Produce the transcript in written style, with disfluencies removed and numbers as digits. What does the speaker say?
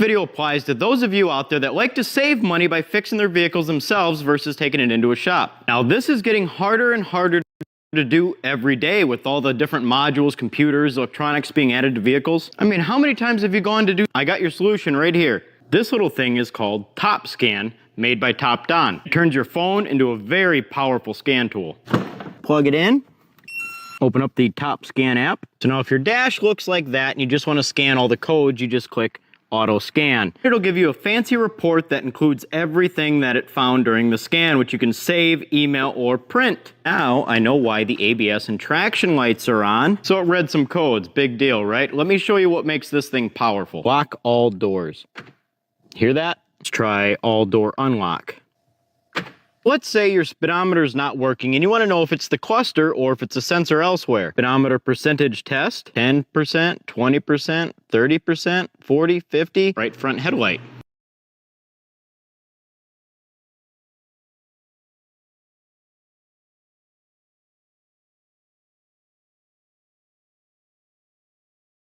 video applies to those of you out there that like to save money by fixing their vehicles themselves versus taking it into a shop. Now, this is getting harder and harder to do every day with all the different modules, computers, electronics being added to vehicles. I mean, how many times have you gone to do? I got your solution right here. This little thing is called TopScan, made by TopDon. It turns your phone into a very powerful scan tool. Plug it in. Open up the TopScan app. So now if your dash looks like that and you just want to scan all the codes, you just click Auto Scan. It'll give you a fancy report that includes everything that it found during the scan, which you can save, email, or print. Now I know why the ABS and traction lights are on. So it read some codes. Big deal, right? Let me show you what makes this thing powerful. Lock all doors. Hear that? Let's try all door unlock. Let's say your speedometer's not working and you want to know if it's the cluster or if it's a sensor elsewhere. Speedometer percentage test, 10%, 20%, 30%, 40, 50, right front headlight.